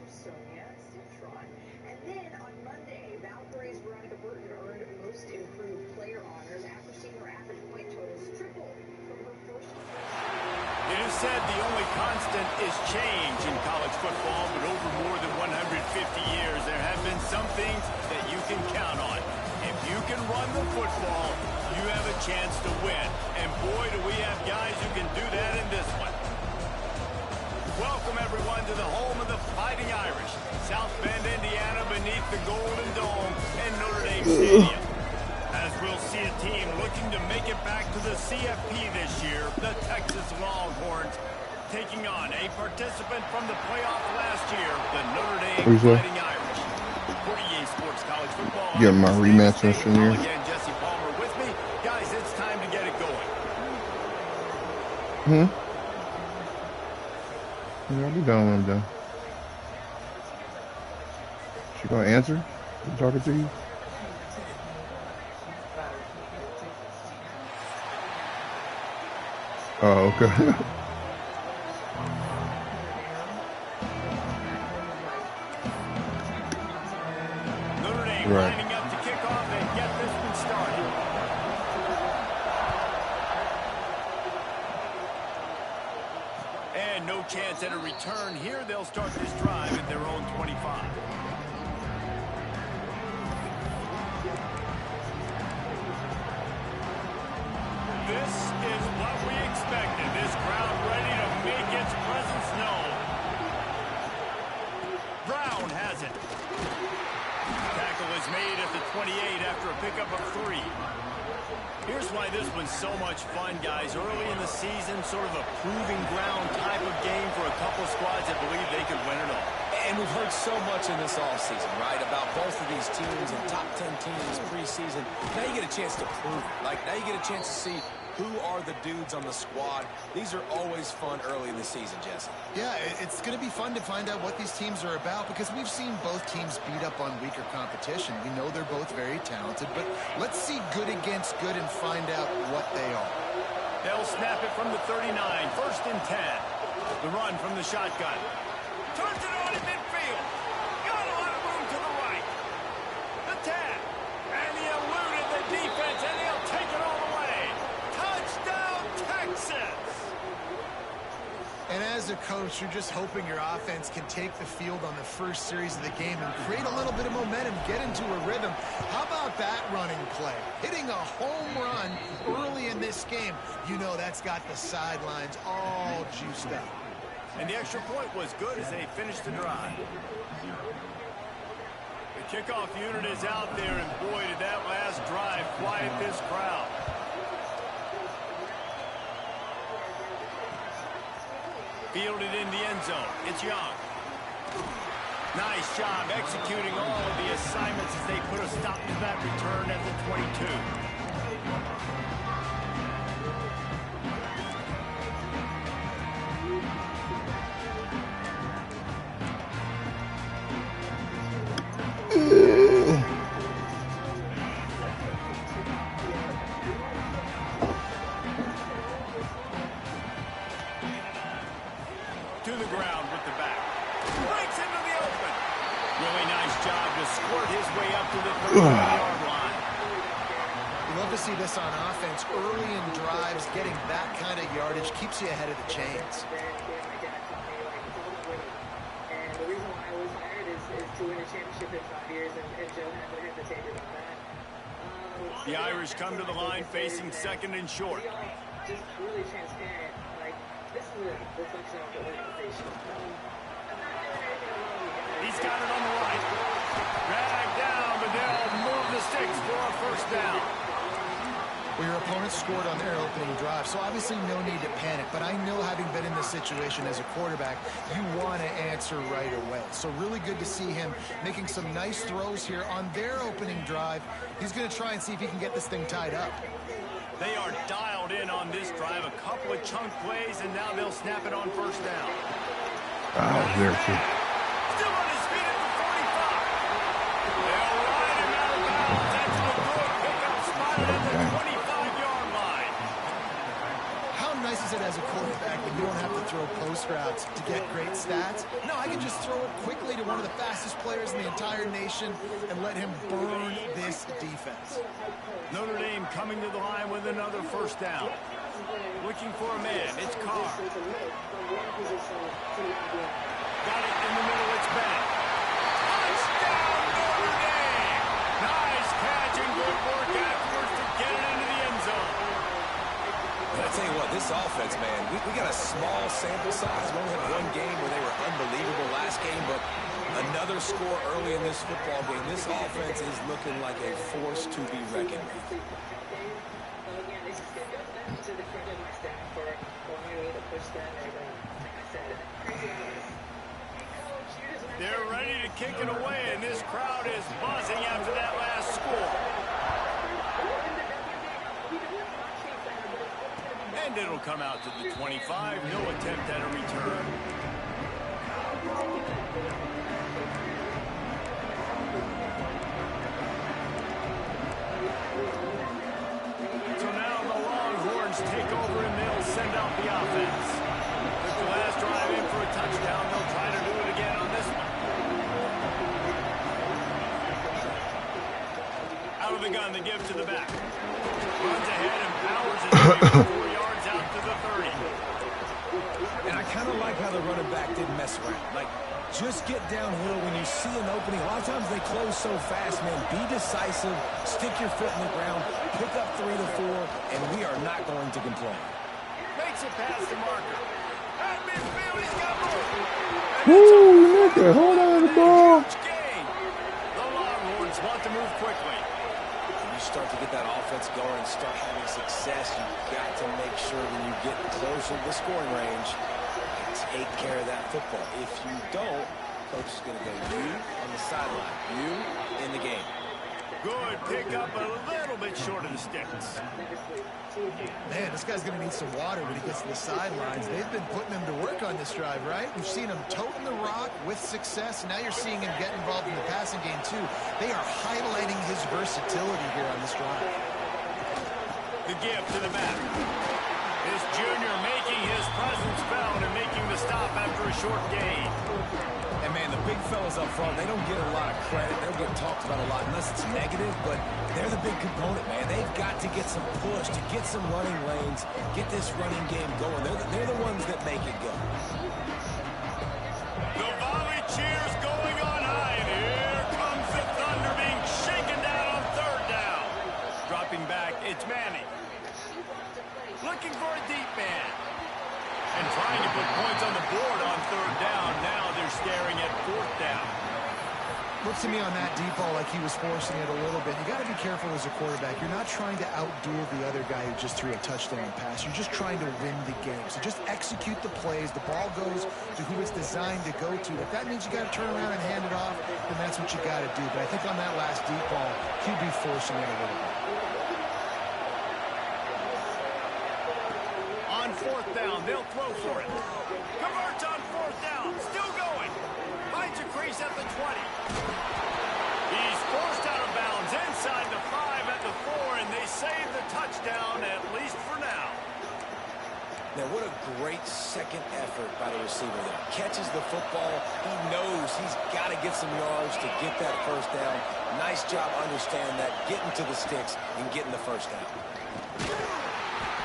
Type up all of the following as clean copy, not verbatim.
Sonia Citron. And then on Monday, Valkyrie's Veronica Burton earned Most Improved Player honors after seeing her average point totals triple from her first. It is said the only constant is change in college football, but over more than 150 years, there have been some things that you can count on. If you can run the football, you have a chance to win. And boy, do we have guys who can do that in this one. Welcome, everyone, to the home of the Fighting Irish, South Bend, Indiana, beneath the Golden Dome and Notre Dame Stadium. As we'll see a team looking to make it back to the CFP this year, the Texas Longhorns, taking on a participant from the playoff last year, the Notre Dame Fighting Irish. For EA Sports College Football, getting my rematch session here. Again, Jesse Palmer with me. Guys, it's time to get it going. Yeah, I'll be done when I'm done. She gonna answer? I'm talking to you? Oh, okay. Notre Dame lining up to kick off and get this one started. And no chance at a return here. They'll start this drive at their own 25. This is what we expected. This crowd ready to make its presence known. Brown has it. Tackle is made at the 28 after a pickup of 3. Here's why this one's so much fun, guys. Early in the season, sort of a proving ground type of game for a couple squads that believe they could win it all. And we've heard so much in this offseason, right, about both of these teams and top 10 teams preseason. Now you get a chance to prove it. Like, now you get a chance to see who are the dudes on the squad. These are always fun early in the season, Jesse. Yeah, it's going to be fun to find out what these teams are about because we've seen both teams beat up on weaker competition. We know they're both very talented, but let's see good against good and find out what they are. They'll snap it from the 39, 1st and 10. The run from the shotgun. Turns it on in midfield. Got a lot of room to the right. The tap. And he eluded the defense, and he'll take it all the way. Touchdown, Texas! And as a coach, you're just hoping your offense can take the field on the first series of the game and create a little bit of momentum, get into a rhythm. How about that running play? Hitting a home run early in this game. You know that's got the sidelines all juiced up. And the extra point was good as they finished the drive. The kickoff unit is out there, and boy, did that last drive quiet this crowd. Fielded in the end zone. It's Young. Nice job executing all of the assignments as they put a stop to that return at the 22. To the ground with the back. Breaks into the open. Really nice job to squirt his way up to the 30-yard line. We love to see this on offense. Early in drives, getting that kind of yardage keeps you ahead of the chains. And the reason why I was hired is to win a championship in 5 years, and Joe hasn't hesitated on that. The Irish come to the line facing 2nd and short. Just really transparent. Like, this is a reflection of the organization. He's got it on the right. Dragged down, but they'll move the sticks for a 1st down. Well, your opponent scored on their opening drive, so obviously no need to panic. But I know, having been in this situation as a quarterback, you want to answer right away. So really good to see him making some nice throws here on their opening drive. He's going to try and see if he can get this thing tied up. They are dialed in on this drive. A couple of chunk plays, and now they'll snap it on 1st down. There too. Still on his feet at the 45. They'll ride him out of bounds. That's a good pickup, spotted at the 25-yard line. How nice is it as a quarterback when you don't have to throw post routes to get great stats? No, I can just throw it quickly to one of the fastest players in the entire nation and let him burn this defense. Notre Dame coming to the line with another first down. Looking for a man. It's Carr. Got it in the middle. It's Bennett. Touchdown, Notre Dame! Nice catch and good work afterwards to get it into the end zone. I tell you what, this offense, man, we got a small sample size. We only had one game where they were unbelievable last game, but another score early in this football game. This offense is looking like a force to be reckoned with. They're ready to kick it away, and this crowd is buzzing after that last score. And it'll come out to the 25. No attempt at a return. So now the Longhorns take over, and they'll send out the offense. Took the last drive in for a touchdown. They'll try to do it again on this one. Out of the gun, the give to the back. Runs ahead and powers it 4 yards out to the 30. And I kind of like how the running back didn't mess around. Like, just get downhill when you see an opening. A lot of times they close so fast, man. Be decisive, stick your foot in the ground, pick up 3 to 4, and we are not going to complain. Makes it past the marker. At midfield, he's got more. Woo, look at hold on to the ball. The Longhorns want to move quickly. When you start to get that offense going and start having success, you've got to make sure when you get closer to the scoring range, you take care of that football. If you don't, coach is going to go you on the sideline, you in the game. Good pick up a little bit short of the sticks. Man, this guy's going to need some water when he gets to the sidelines. They've been putting him to work on this drive, right? We've seen him toting the rock with success, and now you're seeing him get involved in the passing game, too. They are highlighting his versatility here on this drive. The give to the back. This junior making his presence felt and making the stop after a short gain. And, man, the big fellas up front, they don't get a lot of credit. They don't get talked about a lot unless it's negative, but they're the big component, man. They've got to get some push, to get some running lanes, get this running game going. They're the ones that make it go. The volley cheers going on high, and here comes the Thunder being shaken down on third down. Dropping back, it's Manning. Looking for a deep man. And trying to put points on the board on third down. Now they're staring at fourth down. Looks to me on that deep ball like he was forcing it a little bit. You got to be careful as a quarterback. You're not trying to outduel the other guy who just threw a touchdown pass. You're just trying to win the game. So just execute the plays. The ball goes to who it's designed to go to. If that means you got to turn around and hand it off, then that's what you got to do. But I think on that last deep ball, he'd be forcing it a little bit. On fourth down, they'll throw for it. Converts on fourth down. Still going. Finds a crease at the 20. He's forced out of bounds inside the 5 at the 4, and they save the touchdown, at least for now. Now, what a great second effort by the receiver there. Catches the football. He knows he's got to get some yards to get that first down. Nice job understanding that, getting to the sticks and getting the first down.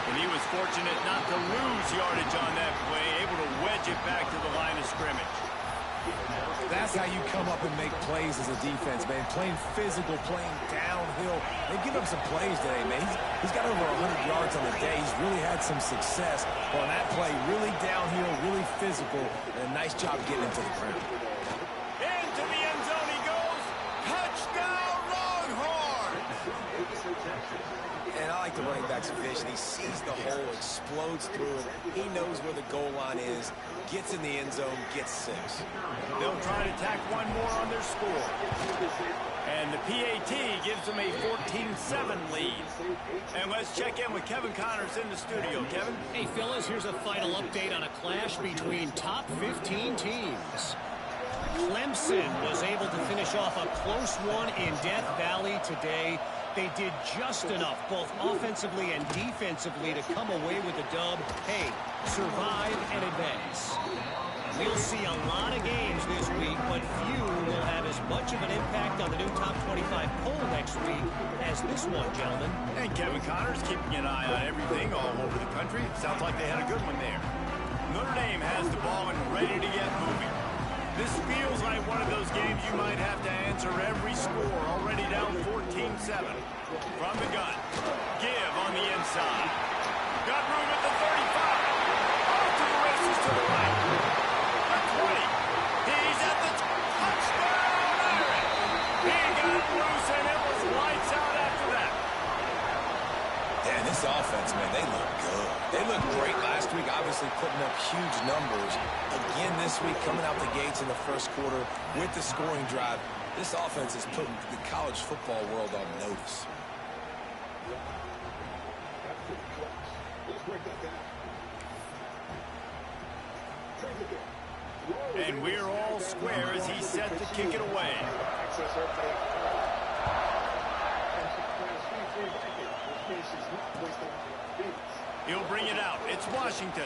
And he was fortunate not to lose yardage on that play, able to wedge it back to the line of scrimmage. That's how you come up and make plays as a defense, man. Playing physical, playing downhill. They give him some plays today, man. He's got over 100 yards on the day. He's really had some success on that play. Really downhill, really physical, and a nice job getting into the ground. Into the end zone he goes. Touchdown, Longhorns! And I like the running back's vision. He sees the hole, explodes through it. He knows where the goal line is, gets in the end zone, gets 6. They'll try to tack one more on their score. And the PAT gives them a 14-7 lead. And let's check in with Kevin Connors in the studio. Kevin? Hey, fellas, here's a final update on a clash between top 15 teams. Clemson was able to finish off a close one in Death Valley today. They did just enough, both offensively and defensively, to come away with the dub. Hey, survive and advance. We'll see a lot of games this week, but few will have as much of an impact on the new top 25 poll next week as this one, gentlemen. And Kevin Connors keeping an eye on everything all over the country. Sounds like they had a good one there. Notre Dame has the ball and ready to get moving. This feels like one of those games you might have to answer every score. Already down 14-7. From the gun. Give on the inside. Got room at the 35. Off to the races to the right. The 20. He's at the touchdown, Aaron. He got loose and it was lights out after that. And this offense, man, they look good. They looked great last week, obviously putting up huge numbers. Again this week, coming out the gates in the first quarter with the scoring drive. This offense is putting the college football world on notice. And we're all square as he's set to kick it away. He'll bring it out. It's Washington.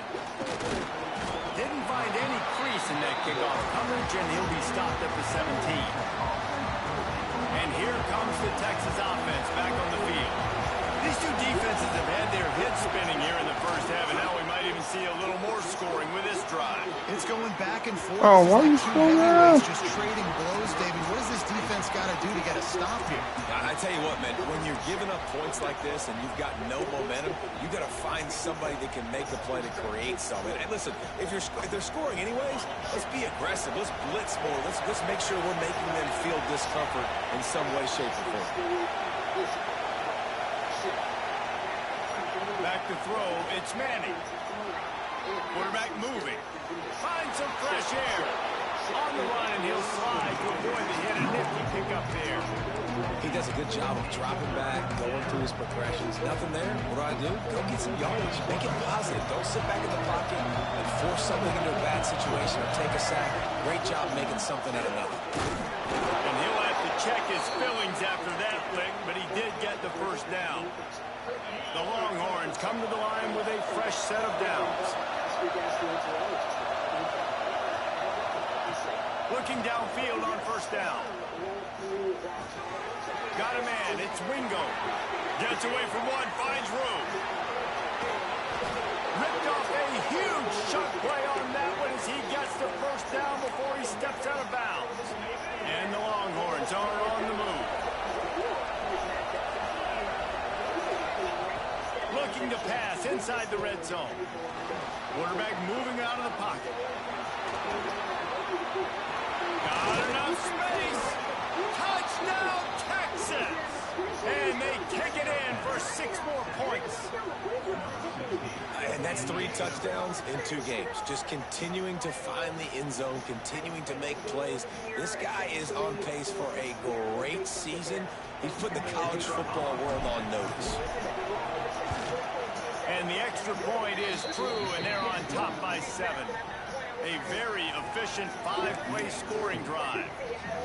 Didn't find any crease in that kickoff coverage, and he'll be stopped at the 17. And here comes the Texas offense back on the field. These two defenses have had their heads spinning here in the first half, and now we might even see a little more scoring with this drive. It's going back and forth. Oh, why are you two still heavyweights there? just trading blows, David. What does this defense got to do to get a stop here? I tell you what, man, when you're giving up points like this and you've got no momentum, you got to find somebody that can make the play to create something. And listen, if they're scoring anyways, let's be aggressive. Let's blitz more. Let's make sure we're making them feel discomfort in some way, shape, or form. Back to throw, it's Manning. Quarterback moving. Find some fresh air. On the run, and he'll slide to avoid the hit. A nifty pickup there. He does a good job of dropping back, going through his progressions. Nothing there. What do? Go get some yardage. Make it positive. Don't sit back in the pocket and force something into a bad situation or take a sack. Great job making something out of nothing. And he'll have to check his fillings after that lick, but he did get the first down. The Longhorns come to the line with a fresh set of downs. Looking downfield on first down. Got a man, it's Wingo. Gets away from one, finds room. Ripped off a huge shot play on that one as he gets the first down before he steps out of bounds. And the Longhorns are on the move. Looking to pass inside the red zone. Quarterback moving out of the pocket. Got enough space. Touchdown, Texas. And they kick it in for 6 more points. And that's 3 touchdowns in 2 games. Just continuing to find the end zone, continuing to make plays. This guy is on pace for a great season. He's put the college football world on notice. And the extra point is true, and they're on top by 7. A very efficient 5-play scoring drive.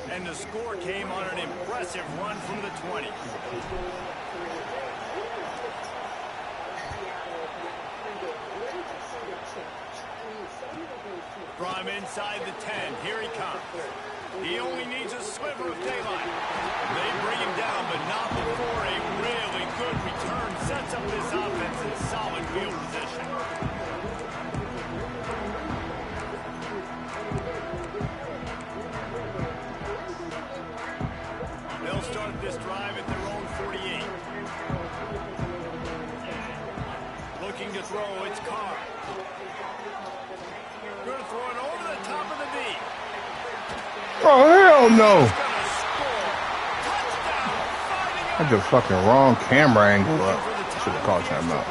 And the score came on an impressive run from the 20. From inside the 10, here he comes. He only needs a sliver of daylight. They bring him down, but not before a really good return sets up this offense in solid field position. They'll start this drive at their own 48. Looking to throw, it's Carr. Going to throw it over the top of the D. Oh, hell no. I just fucking wrong camera angle up. Should have called timeout.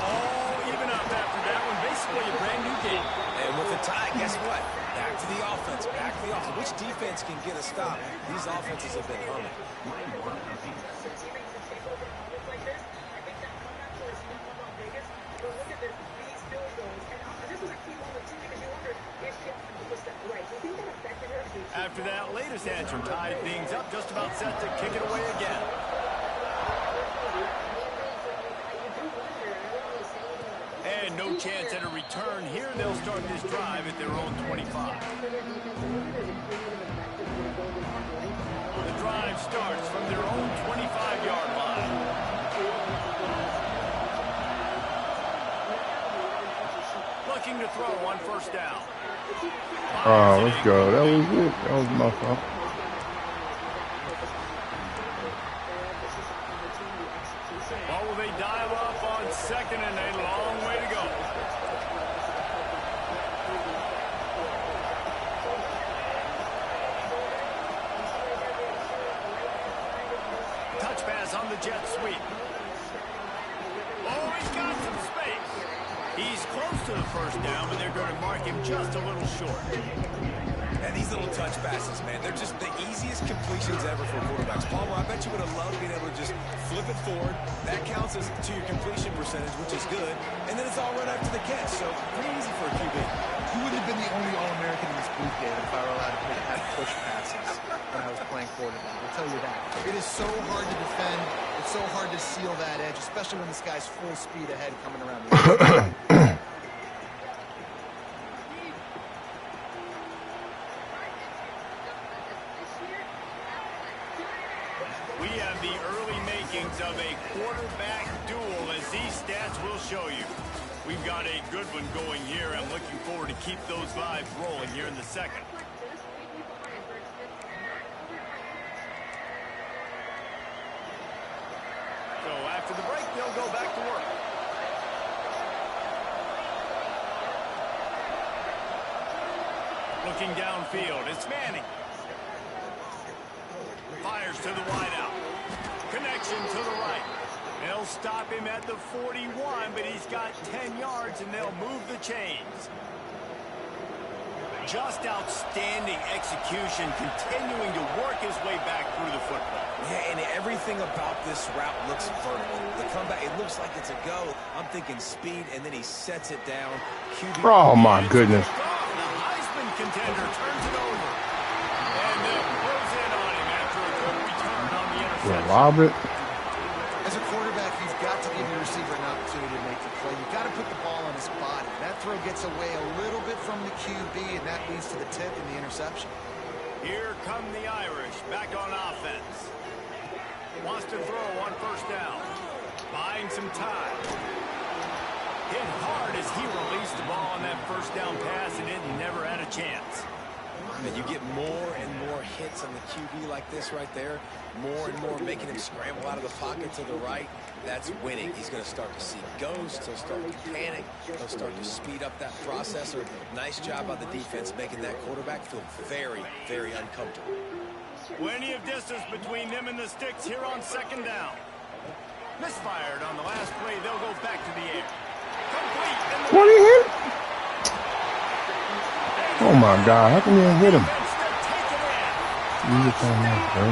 All even up after that one. Basically a brand new game. And with the tie, guess what? Back to the offense. Back to the offense. Which defense can get a stop? These offenses have been humming. After that latest answer tied things up, just about set to kick it away again. and no chance at a return. Here they'll start this drive at their own 25. The drive starts from their own 25-yard line. Looking to throw on first down. Oh, let's go. That was it. That was my fault. What will they dial up on second and a long way to go? Touch pass on the jet sweep. Oh, he's got some space. He's close to the first down, but they're going to mark him just a little short. And these little touch passes, man, they're just the easiest completions ever for quarterbacks. Palmer, I bet you would have loved being able to just flip it forward. That counts as to your completion percentage, which is good. And then it's all right after the catch, so pretty easy for a QB. You would have been the only All-American in this group, David, if I were allowed to have push passes when I was playing quarterback. I'll tell you that. It is so hard to defend. It's so hard to seal that edge, especially when this guy's full speed ahead coming around the edge. We have the early makings of a quarterback duel, as these stats will show you. We've got a good one going here. I'm looking forward to keep those vibes rolling here in the second. So after the break, they'll go back to work. Looking downfield, it's Manning. Fires to the wideout. Connection to the right. They'll stop him at the 41, but he's got 10 yards, and they'll move the chains. Just outstanding execution, continuing to work his way back through the football. Yeah, and everything about this route looks vertical. The comeback, it looks like it's a go. I'm thinking speed, and then he sets it down. QB. Oh, my goodness. The Heisman contender turns it over. And they'll close in on him after a good return on the interception. Lob it. As a quarterback, you've got to give your receiver an opportunity to make the play. You've got to put the ball on his body. That throw gets away a little bit from the QB, and that leads to the tip and the interception. Here come the Irish, back on offense. Wants to throw on first down. Buying some time. Hit hard as he released the ball on that first down pass, and it never had a chance. And you get more and more hits on the QB like this right there. More and more making him scramble out of the pocket to the right. That's winning. He's going to start to see ghosts. He'll start to panic. He'll start to speed up that processor. Nice job by the defense making that quarterback feel very, very uncomfortable. Plenty of distance between them and the sticks here on second down. Misfired on the last play. They'll go back to the air. Complete. What, he hit? Oh, my God. How can you hit him? You just don't know, bro.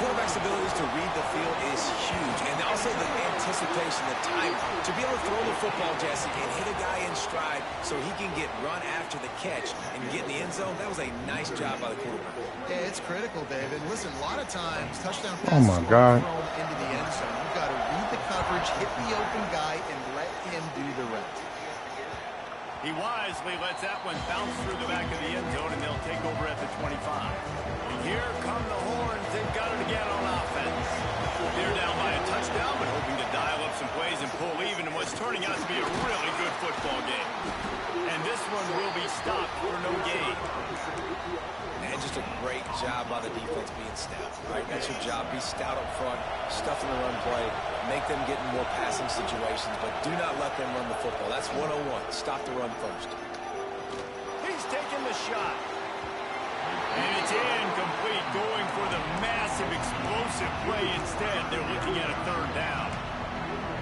Quarterback's abilities to read the field is huge. And also the anticipation, the time. To be able to throw the football, Jesse, and hit a guy in stride so he can get run after the catch and get in the end zone, that was a nice job by the quarterback. Yeah, it's critical, David. Listen, a lot of times, touchdown Oh, passes my are God. thrown into the end zone. You've got to read the coverage, hit the open guy, and let him do the rest. He wisely lets that one bounce through the back of the end zone, and they'll take over at the 25. And here come the Horns. They've got it again on offense. They're down by a touchdown, but hoping to dial up some plays and pull even in what's turning out to be a really good football game. And this one will be stopped for no gain. And just a great job by the defense being stout, right? That's your job. Be stout up front, stuff in the run play, make them get in more passing situations, but do not let them run the football. That's 101. Stop the run first. He's taking the shot. And it's incomplete, going for the massive, explosive play instead. They're looking at a third down.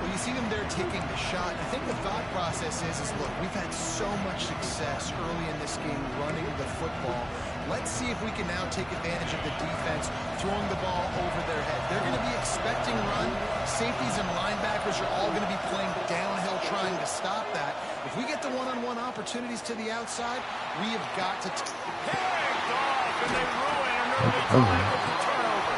Well, you see them there taking the shot. I think the thought process is look, we've had so much success early in this game running the football. Let's see if we can now take advantage of the defense throwing the ball over their head. They're going to be expecting run. Safeties and linebackers are all going to be playing downhill trying to stop that. If we get the one-on-one opportunities to the outside, we have got to... Picked off, and they ruin an early drive with the turnover.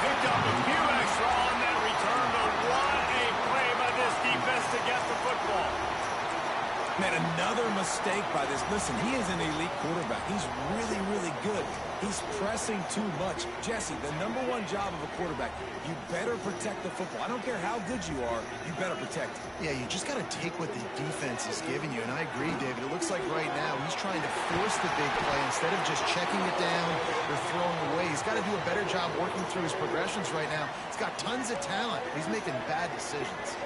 Picked up a few extra on that return, but what a play by this mistake by this. Listen, he is an elite quarterback. He's really, really good. He's pressing too much. Jesse, the #1 job of a quarterback, you better protect the football. I don't care how good you are, you better protect it. Yeah, you just got to take what the defense is giving you. And I agree, David. It looks like right now he's trying to force the big play instead of just checking it down or throwing away. He's got to do a better job working through his progressions right now. He's got tons of talent. He's making bad decisions.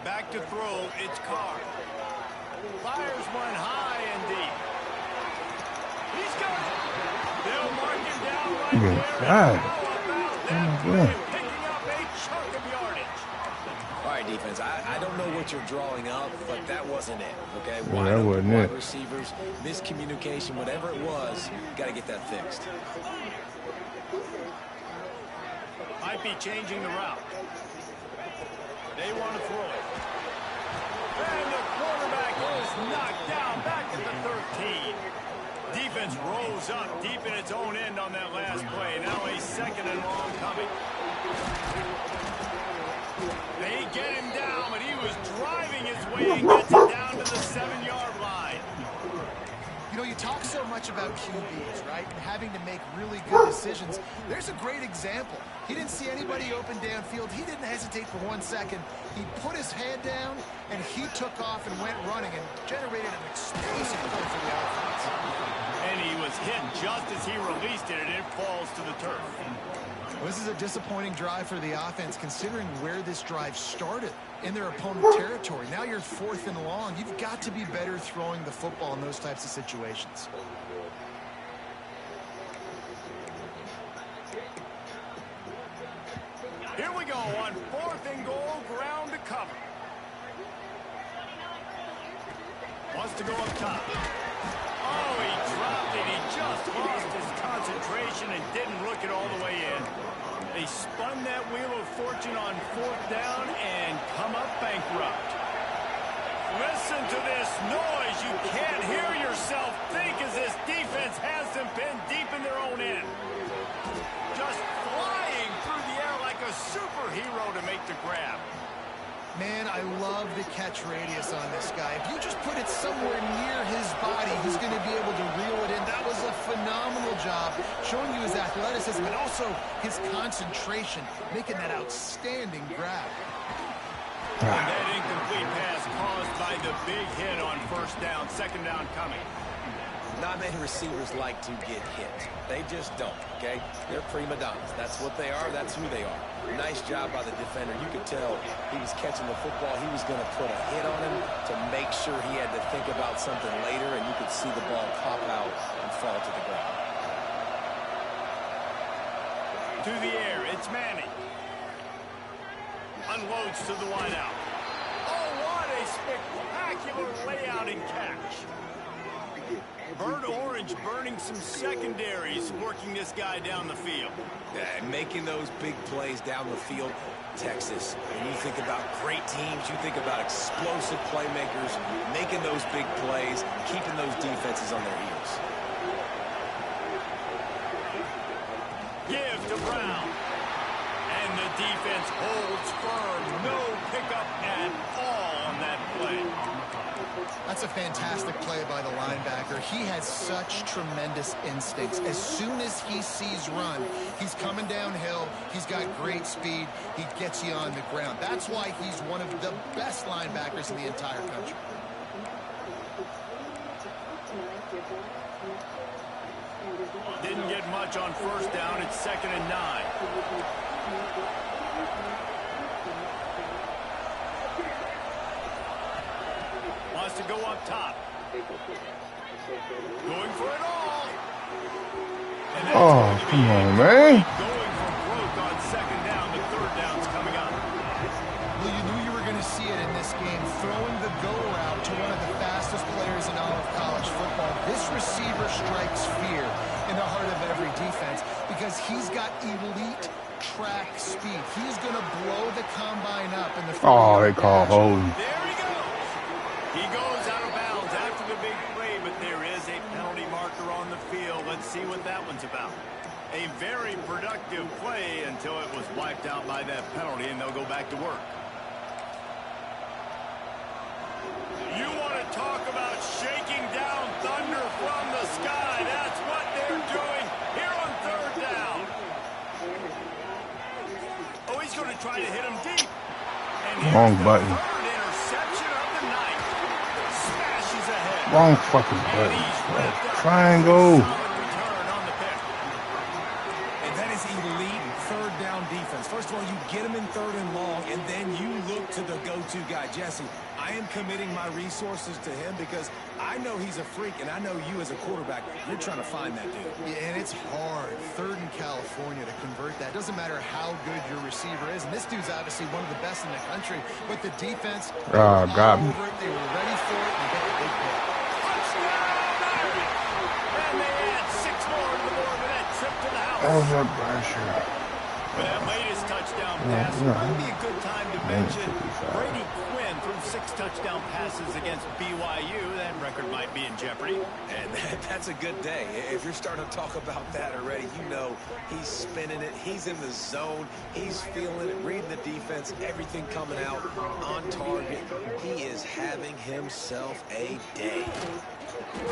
Back to throw, it's Carr. Fires one high and deep. He's got it. They'll mark him down right there. God. Picking up a chunk of yardage. All right, defense, I don't know what you're drawing up, but that wasn't it, okay? Yeah, that wasn't wide it. receivers, miscommunication, whatever it was, got to get that fixed. Might be changing the route. They want to throw it. And the quarterback is knocked down back at the 13. Defense rolls up deep in its own end on that last play. Now a 2nd and long coming. They get him down, but he was driving his way and gets it down to the 7-yard line. You know, you talk so much about QBs, right? And having to make really good decisions. There's a great example. He didn't see anybody open downfield. He didn't hesitate for 1 second. He put his head down, and he took off and went running and generated an explosive play for the offense. And he was hit just as he released it, and it falls to the turf. Well, this is a disappointing drive for the offense, considering where this drive started in their opponent territory. Now you're 4th and long. You've got to be better throwing the football in those types of situations. Here we go on 4th and goal, ground to cover. Wants to go up top. Oh, he dropped it. He just lost his concentration and didn't look it all the way in. They spun that wheel of fortune on 4th down and come up bankrupt. Listen to this noise. You can't hear yourself think as this defense has them pinned deep in their own end. Just flying through the air like a superhero to make the grab. Man, I love the catch radius on this guy. If you just put it somewhere near his body, he's going to be able to reel it in. That was a phenomenal job, showing you his athleticism and also his concentration, making that outstanding grab. And that incomplete pass caused by the big hit on 1st down, 2nd down coming. Not many receivers like to get hit. They just don't, okay? They're prima donnas. That's what they are. That's who they are. Nice job by the defender. You could tell he was catching the football. He was going to put a hit on him to make sure he had to think about something later, and you could see the ball pop out and fall to the ground. To the air, it's Manning. Unloads to the wideout. Oh, what a spectacular layout and catch. Bird Orange burning some secondaries, working this guy down the field. Yeah, making those big plays down the field. Texas, when you think about great teams, you think about explosive playmakers, making those big plays, keeping those defenses on their heels. Give to Brown. And the defense holds firm. No pickup at all on that play. That's a fantastic play by the linebacker. He has such tremendous instincts. As soon as he sees run, he's coming downhill. He's got great speed. He gets you on the ground. That's why he's one of the best linebackers in the entire country. Didn't get much on 1st down. It's 2nd and 9. Wants to go up top. Going for it all. Oh, come on, man. Going for broke on 2nd down. The 3rd down's coming up. Well, you knew you were going to see it in this game. Throwing the go route to one of the fastest players in all of college football. This receiver strikes fear in the heart of every defense because he's got elite track speed. He's going to blow the combine up in the 40-yard they call holding. There he goes. He goes out of bounds after the big play, but very productive play until it was wiped out by that penalty, and they'll go back to work. You want to talk about shaking down thunder from the sky. That's what they're doing here on third down. Oh, he's going to try to hit him deep. And Wrong button. Third interception of the night. Smashes ahead. Wrong fucking button. Triangle. Return on the pick. And that is elite third down defense. First of all, you get him in third and long, and then you look to the go-to guy, Jesse. I am committing my resources to him because I know he's a freak, and I know you as a quarterback, you're trying to find that dude. Yeah, and it's hard, third in California, to convert that. Doesn't matter how good your receiver is, and this dude's obviously one of the best in the country, but the defense, got me. over it, they were ready for it, and get the big play. And they add 6 more to the board with that trip to the house. That was a pressure. For that latest touchdown pass, it might be a good time to mention Brady Quinn threw 6 touchdown passes against BYU. That record might be in jeopardy. And that's a good day. If you're starting to talk about that already, you know he's spinning it. He's in the zone. He's feeling it, reading the defense, everything coming out on target. He is having himself a day.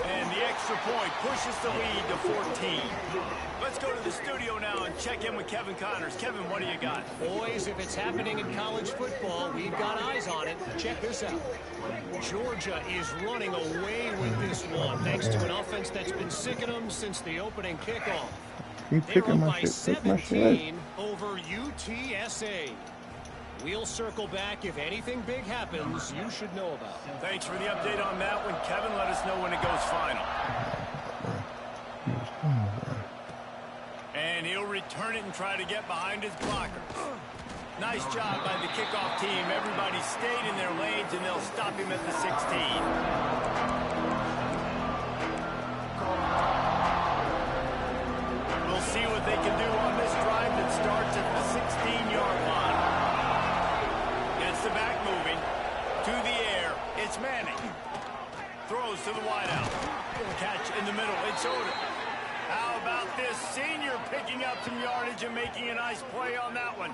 And the extra point pushes the lead to 14. Let's go to the studio now and check in with Kevin Connors. Kevin, what do you got? Boys, if it's happening in college football, we've got eyes on it. Check this out. Georgia is running away with this one, thanks to an offense that's been sick of them since the opening kickoff. Keep They're picking up my by shit. Pick my shit. 17 over UTSA. We'll circle back. If anything big happens, you should know about it. Thanks for the update on that one, Kevin. Let us know when it goes final. And he'll return it and try to get behind his blocker. Nice job by the kickoff team. Everybody stayed in their lanes, and they'll stop him at the 16. We'll see what they can do on this drive that starts at the 16-yard line. Gets the back moving. To the air. It's Manning. Throws to the wideout. Catch in the middle. It's Odom. How about this senior picking up some yardage and making a nice play on that one?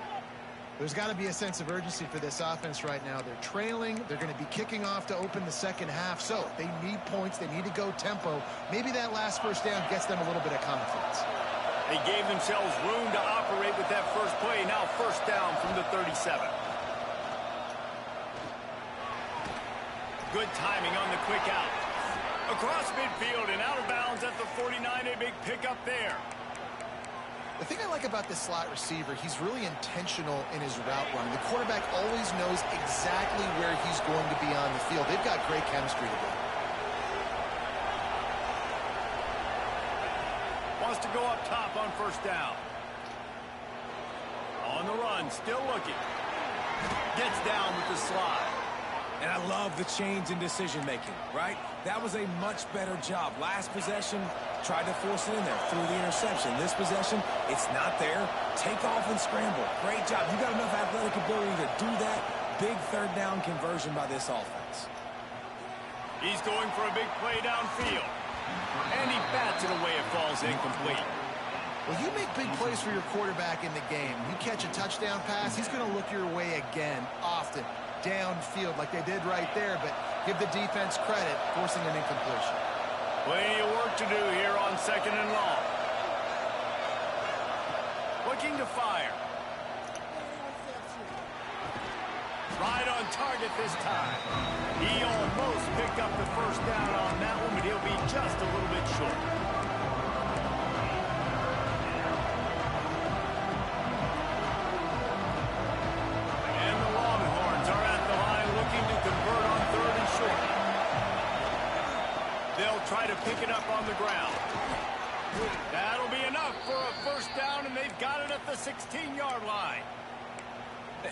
There's got to be a sense of urgency for this offense right now. They're trailing. They're going to be kicking off to open the second half. So they need points. They need to go tempo. Maybe that last first down gets them a little bit of confidence. They gave themselves room to operate with that first play. Now first down from the 37. Good timing on the quick out. Across midfield and out of bounds at the 49. A big pickup there. The thing I like about this slot receiver, he's really intentional in his route running. The quarterback always knows exactly where he's going to be on the field. They've got great chemistry together. Wants to go up top on first down. On the run, still looking. Gets down with the slide. And I love the change in decision-making, right? That was a much better job. Last possession, tried to force it in there through the interception. This possession, it's not there. Take off and scramble. Great job. You got enough athletic ability to do that. Big third down conversion by this offense. He's going for a big play downfield. And he bats it away. It falls incomplete. Well, you make big plays for your quarterback in the game. You catch a touchdown pass, he's going to look your way again, often, downfield like they did right there, but give the defense credit, forcing an incompletion. Plenty of work to do here on second and long. Looking to fire. Right on target this time. He almost picked up the first down on that one, but he'll be just a little bit short. And the Longhorns are at the line looking to convert on third and short. They'll try to pick it up on the ground. That'll be enough for a first down, and they've got it at the 16-yard line.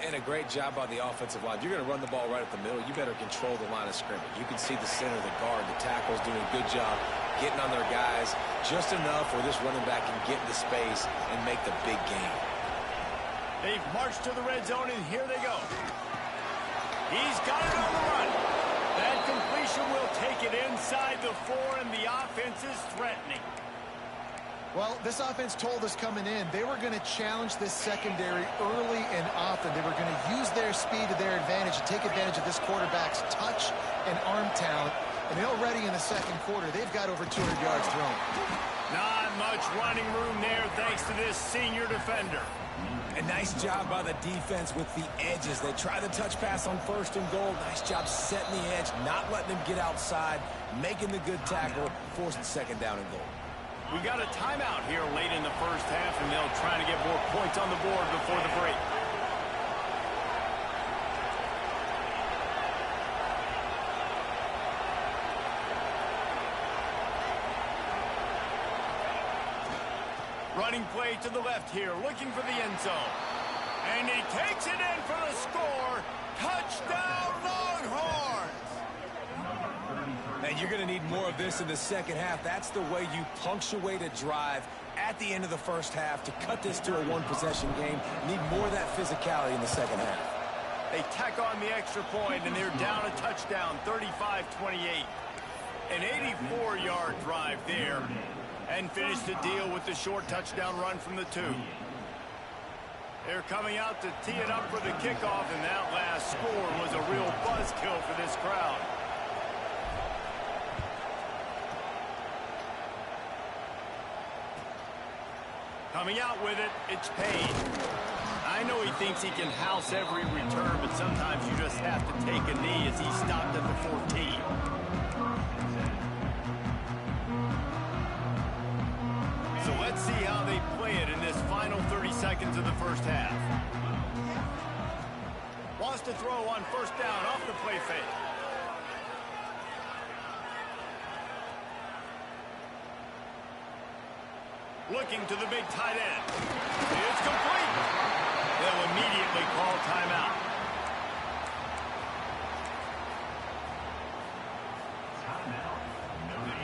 And a great job by the offensive line. You're going to run the ball right at the middle. You better control the line of scrimmage. You can see the center, the guard, the tackles doing a good job getting on their guys just enough where this running back can get into space and make the big game. They've marched to the red zone, and here they go. He's got it on the run. That completion will take it inside the 4, and the offense is threatening. Well, this offense told us coming in they were going to challenge this secondary early and often. They were going to use their speed to their advantage and take advantage of this quarterback's touch and arm talent. And already in the second quarter, they've got over 200 yards thrown. Not much running room there thanks to this senior defender. A nice job by the defense with the edges. They try the touch pass on 1st and goal. Nice job setting the edge, not letting them get outside, making the good tackle, forcing 2nd down and goal. We got a timeout here late in the first half, and they'll try to get more points on the board before the break. Running play to the left here, looking for the end zone. And he takes it in for the score. Touchdown, Longhorns! And you're going to need more of this in the second half. That's the way you punctuate a drive at the end of the first half to cut this to a one-possession game. Need more of that physicality in the second half. They tack on the extra point, and they're down a touchdown, 35-28. An 84-yard drive there, and finish the deal with the short touchdown run from the 2. They're coming out to tee it up for the kickoff, and that last score was a real buzzkill for this crowd. Coming out with it, it's Payne. I know he thinks he can house every return, but sometimes you just have to take a knee as he stopped at the 14. So let's see how they play it in this final 30 seconds of the first half. Wants to throw on 1st down off the play fake. Looking to the big tight end. It's complete. They'll immediately call timeout.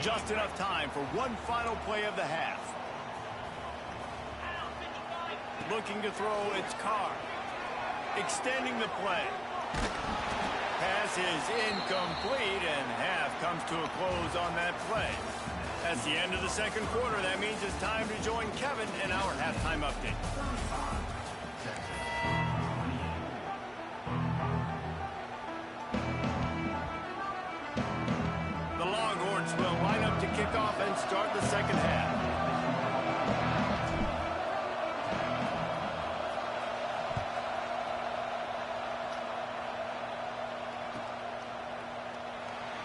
Just enough time for one final play of the half. Looking to throw, it's Carr. Extending the play. Pass is incomplete, and half comes to a close on that play. That's the end of the second quarter. That means it's time to join Kevin in our halftime update. The Longhorns will line up to kick off and start the second half.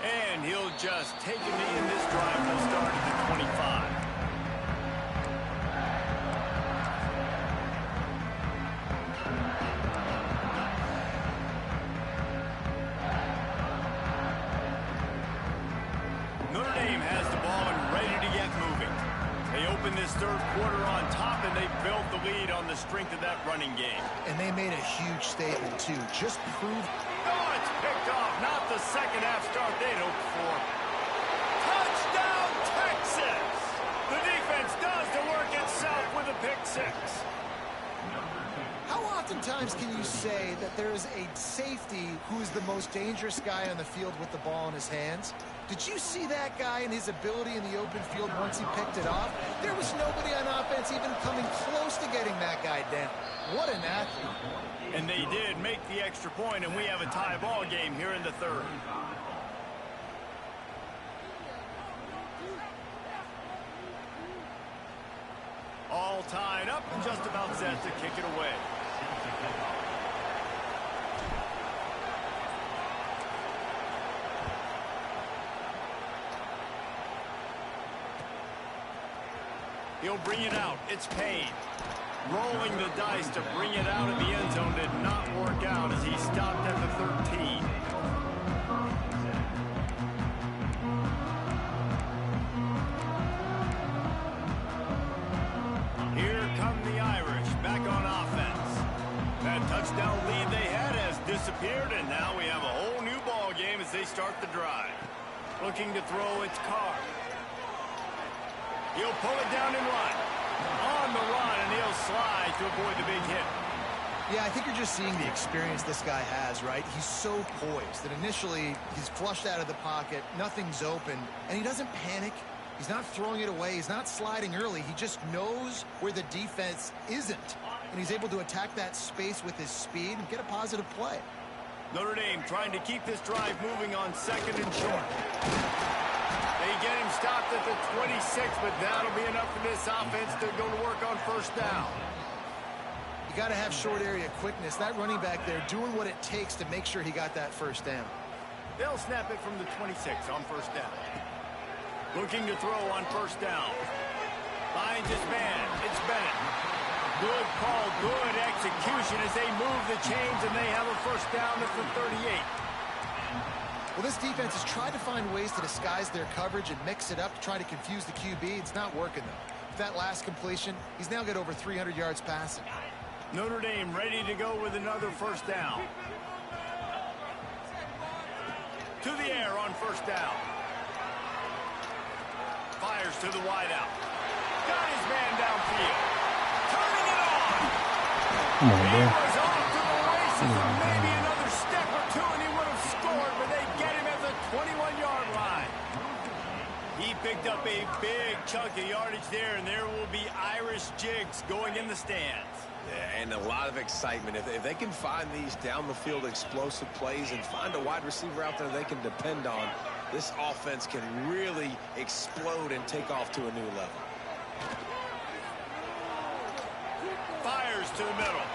And he'll just take a knee in this drive. Will start at the 25. Notre Dame has the ball and ready to get moving. They open this third quarter on top, and they built the lead on the strength of that running game. And they made a huge statement, too. Just prove... Oh, it's picked off. Not the second half start they'd hoped for. Touchdown, Texas! The defense does the work itself with a pick 6. How oftentimes can you say that there is a safety who is the most dangerous guy on the field with the ball in his hands? Did you see that guy and his ability in the open field once he picked it off? There was nobody on offense even coming close to getting that guy down. What an athlete. And they did make the extra point, and we have a tie ball game here in the third. All tied up and just about set to kick it away. He'll bring it out. It's Payne. Rolling the dice to bring it out of the end zone did not work out as he stopped at the 13. Here come the Irish back on offense. That touchdown lead they had has disappeared, and now we have a whole new ball game as they start the drive. Looking to throw, it's Carr. He'll pull it down and run. On the run, and he'll slide to avoid the big hit. Yeah, I think you're just seeing the experience this guy has, right? He's so poised that initially he's flushed out of the pocket, nothing's open, and he doesn't panic. He's not throwing it away. He's not sliding early. He just knows where the defense isn't. And he's able to attack that space with his speed and get a positive play. Notre Dame trying to keep this drive moving on 2nd and short. They get him stopped at the 26, but that'll be enough for this offense to go to work on 1st down. You got to have short area quickness. That running back there doing what it takes to make sure he got that 1st down. They'll snap it from the 26 on 1st down. Looking to throw on 1st down. Finds his man. It's Bennett. Good call, good execution as they move the chains, and they have a 1st down at the 38. Well, this defense has tried to find ways to disguise their coverage and mix it up to try to confuse the QB. It's not working, though. With that last completion, he's now got over 300 yards passing. Notre Dame ready to go with another 1st down. To the air on 1st down. Fires to the wideout. Got his man downfield. Turning it on. Come on, He man. was off to the races and maybe another step or two and he would have scored, but they get him at the 21-yard line. He picked up a big chunk of yardage there, and there will be Irish jigs going in the stands. Yeah, and a lot of excitement. If they can find these down-the-field explosive plays and find a wide receiver out there they can depend on, this offense can really explode and take off to a new level. Fires to the middle.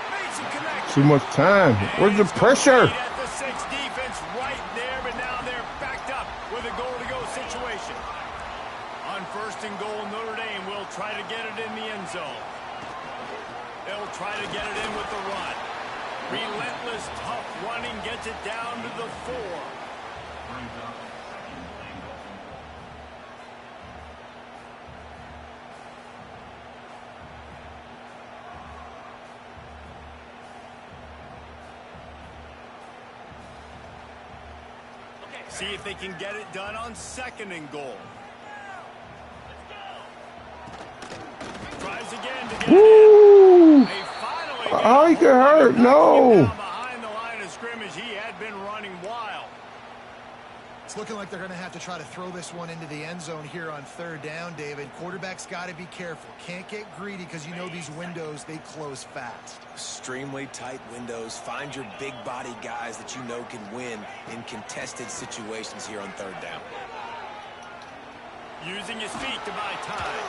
Made some connection. Too much time. Where's the pressure? At the 6 defense right there, but now they're backed up with a goal-to-go situation. On 1st and goal, Notre Dame will try to get it in the end zone. They'll try to get it in with the run. Relentless, tough running gets it down to the 4. See if they can get it done on 2nd and goal. Tries again to get it in. They finally Oh, he get hurt. No. behind the line of scrimmage. He had been running wild. It's looking like they're going to have to try to throw this one into the end zone here on 3rd down, David. Quarterback's got to be careful. Can't get greedy because you know these windows, they close fast. Extremely tight windows. Find your big body guys that you know can win in contested situations here on 3rd down. Using his feet to buy time.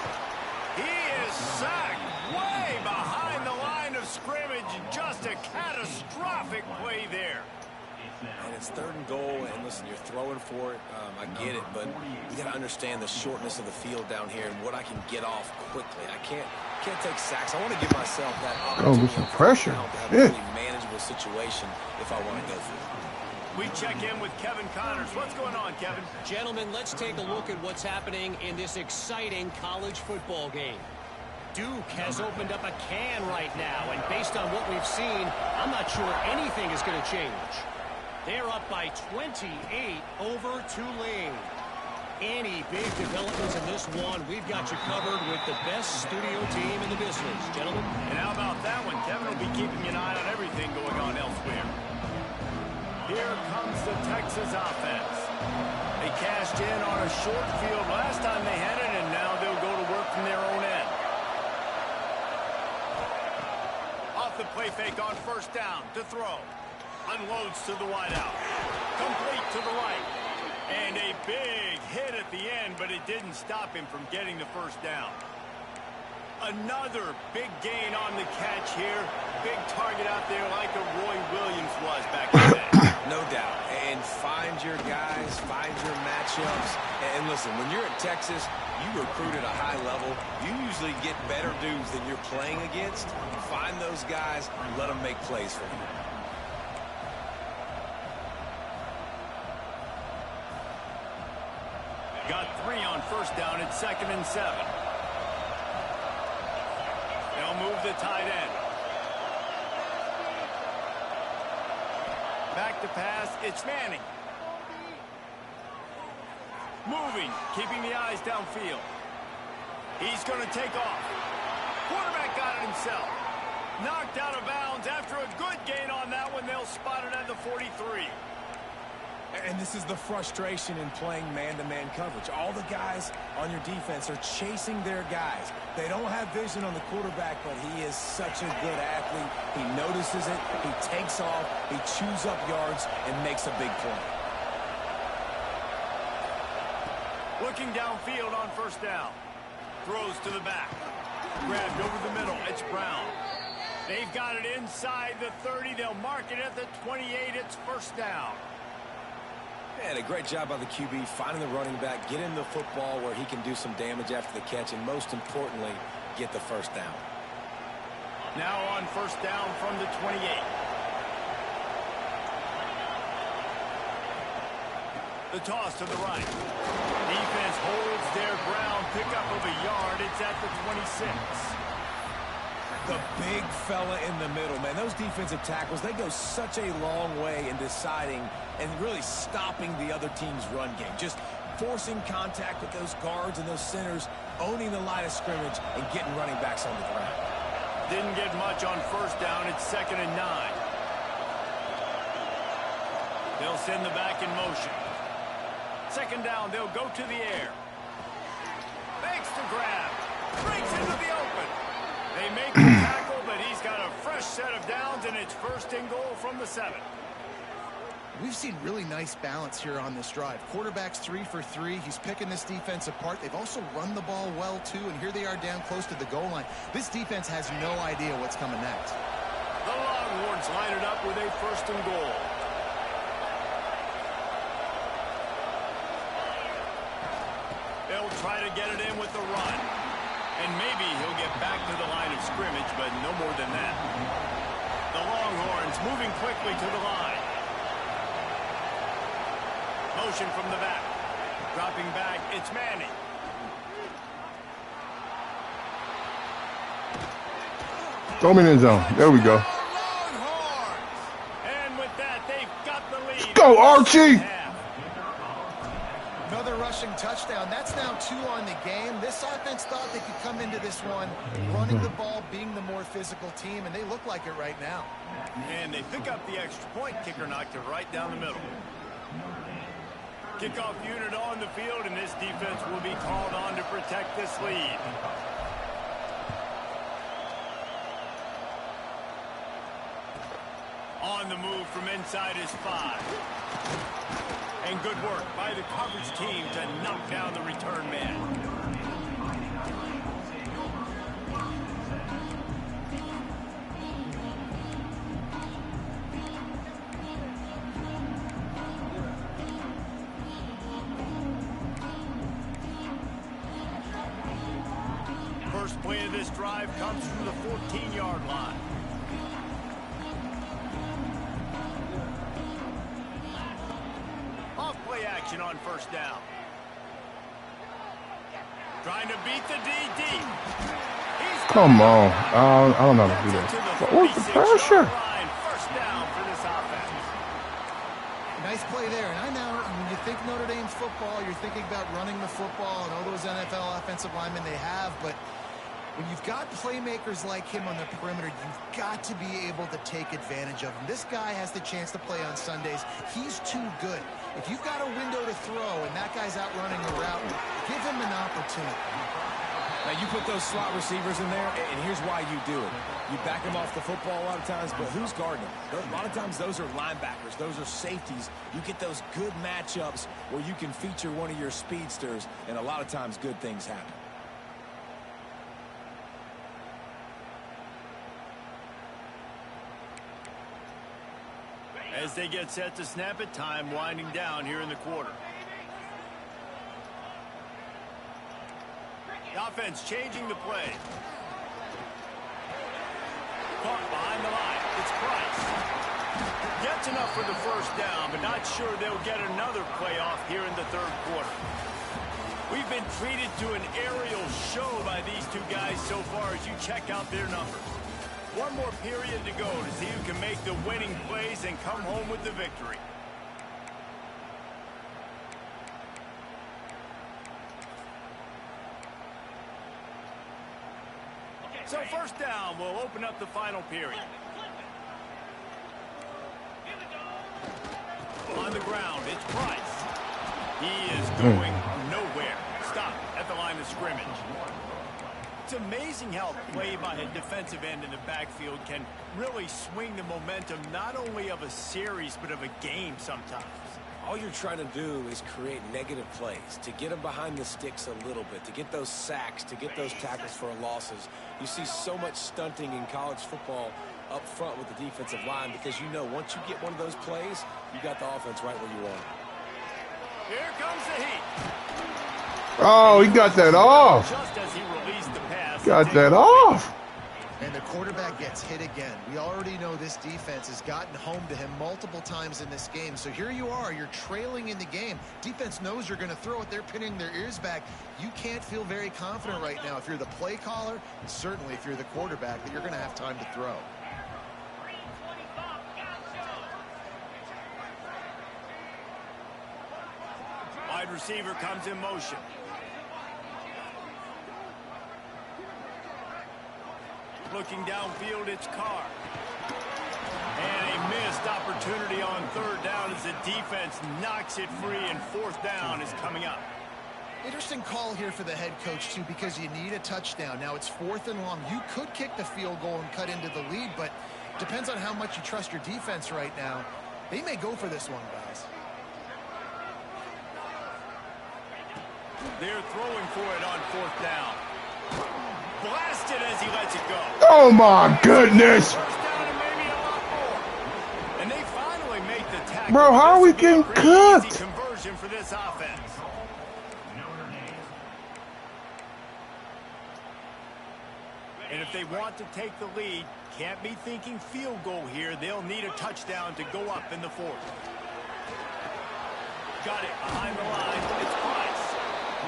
He is sacked way behind the line of scrimmage. Just a catastrophic play there. And it's 3rd and goal, and listen, you're throwing for it. I get it, but you got to understand the shortness of the field down here and what I can get off quickly. I can't take sacks. I want to give myself that opportunity. Oh, some pressure. To have a Yeah. really manageable situation if I want to go for it. We check in with Kevin Connors. What's going on, Kevin? Gentlemen, let's take a look at what's happening in this exciting college football game. Duke has opened up a can right now, and based on what we've seen, I'm not sure anything is going to change. They're up by 28 over Tulane. Any big developments in this one, we've got you covered with the best studio team in the business, gentlemen. And how about that one? Kevin will be keeping an eye on everything going on elsewhere. Here comes the Texas offense. They cashed in on a short field last time they had it, and now they'll go to work from their own end. Off the play fake on 1st down to throw. Unloads to the wideout. Complete to the right. And a big hit at the end, but it didn't stop him from getting the 1st down. Another big gain on the catch here. Big target out there like a Roy Williams was back in the day. No doubt. And find your guys, find your matchups. And listen, when you're at Texas, you recruit at a high level. You usually get better dudes than you're playing against. Find those guys, let them make plays for you. Got 3 on 1st down at 2nd and 7. They'll move the tight end. Back to pass, it's Manning. Moving, keeping the eyes downfield. He's going to take off. Quarterback got it himself. Knocked out of bounds after a good gain on that one. They'll spot it at the 43. And this is the frustration in playing man-to-man coverage. All the guys on your defense are chasing their guys. They don't have vision on the quarterback, but he is such a good athlete. He notices it, he takes off, he chews up yards, and makes a big play. Looking downfield on first down. Throws to the back. Grabbed over the middle. It's Brown. They've got it inside the 30. They'll mark it at the 28. It's first down. And a great job by the QB finding the running back, getting the football where he can do some damage after the catch, and most importantly, get the first down. Now on first down from the 28. The toss to the right. Defense holds their ground. Pickup of a yard. It's at the 26. The big fella in the middle, man. Those defensive tackles, they go such a long way in deciding and really stopping the other team's run game. Just forcing contact with those guards and those centers, owning the line of scrimmage, and getting running backs on the ground. Didn't get much on first down. It's 2nd and 9. They'll send the back in motion. 2nd down, they'll go to the air. Makes the grab. Breaks into the open. They make the tackle, but he's got a fresh set of downs, and it's 1st and goal from the 7. We've seen really nice balance here on this drive. Quarterback's 3 for 3. He's picking this defense apart. They've also run the ball well, too, and here they are down close to the goal line. This defense has no idea what's coming next. The Longhorns line it up with a 1st and goal. They'll try to get it in with the run. And maybe he'll get back to the line of scrimmage, but no more than that. The Longhorns moving quickly to the line. Motion from the back. Dropping back, it's Manning. Throw me in the zone. There we go. And with that, they've got the lead. Let's go, Archie! Another rushing touchdown. That's now 2 on the game. This offense thought they could come into this one running the ball, being the more physical team, and they look like it right now. And they pick up the extra point. Kicker knocked it right down the middle. Kickoff unit on the field, and this defense will be called on to protect this lead. On the move from inside is 5. And good work by the coverage team to knock down the return man. First play of this drive comes from the 14-yard line. Action on first down. Trying to beat the DD. Come on. I don't know how to do that. What's the pressure? First down for this offense. Nice play there. And I know when you think Notre Dame football, you're thinking about running the football and all those NFL offensive linemen they have, but when you've got playmakers like him on the perimeter, you've got to be able to take advantage of him. This guy has the chance to play on Sundays. He's too good. If you've got a window to throw and that guy's out running the route, give him an opportunity. Now, you put those slot receivers in there, and here's why you do it. You back them off the football a lot of times, but who's guarding them? A lot of times those are linebackers. Those are safeties. You get those good matchups where you can feature one of your speedsters, and a lot of times good things happen. As they get set to snap it, time winding down here in the quarter. The offense changing the play. Caught behind the line. It's Price. Gets enough for the first down, but not sure they'll get another playoff here in the 3rd quarter. We've been treated to an aerial show by these two guys so far as you check out their numbers. One more period to go to see who can make the winning plays and come home with the victory. So first down will open up the final period. On the the ground. It's Price. He is going nowhere. Stop at the line of scrimmage. It's amazing how play by a defensive end in the backfield can really swing the momentum not only of a series but of a game sometimes. All you're trying to do is create negative plays, to get them behind the sticks a little bit, to get those sacks, to get those tackles for losses. You see so much stunting in college football up front with the defensive line because you know once you get one of those plays, you got the offense right where you want it. Here comes the heat. Oh, he got that off. Just as he released the pass. Got that off. And the quarterback gets hit again. We already know this defense has gotten home to him multiple times in this game. So here you are, you're trailing in the game. Defense knows you're going to throw it. They're pinning their ears back. You can't feel very confident right now if you're the play caller, and certainly if you're the quarterback, that you're going to have time to throw. Wide receiver comes in motion. Looking downfield, it's Carr. And a missed opportunity on third down as the defense knocks it free, and fourth down is coming up. Interesting call here for the head coach, too, because you need a touchdown. Now it's 4th and long. You could kick the field goal and cut into the lead, but depends on how much you trust your defense right now. They may go for this one, guys. They're throwing for it on fourth down. Blasted as he lets it go. Oh, my goodness. First down and maybe a lot more. And they finally make the tackle. Bro, how are we getting cooked? Easy conversion for this offense. And if they want to take the lead, can't be thinking field goal here. They'll need a touchdown to go up in the fourth. Got it behind the line. It's Price.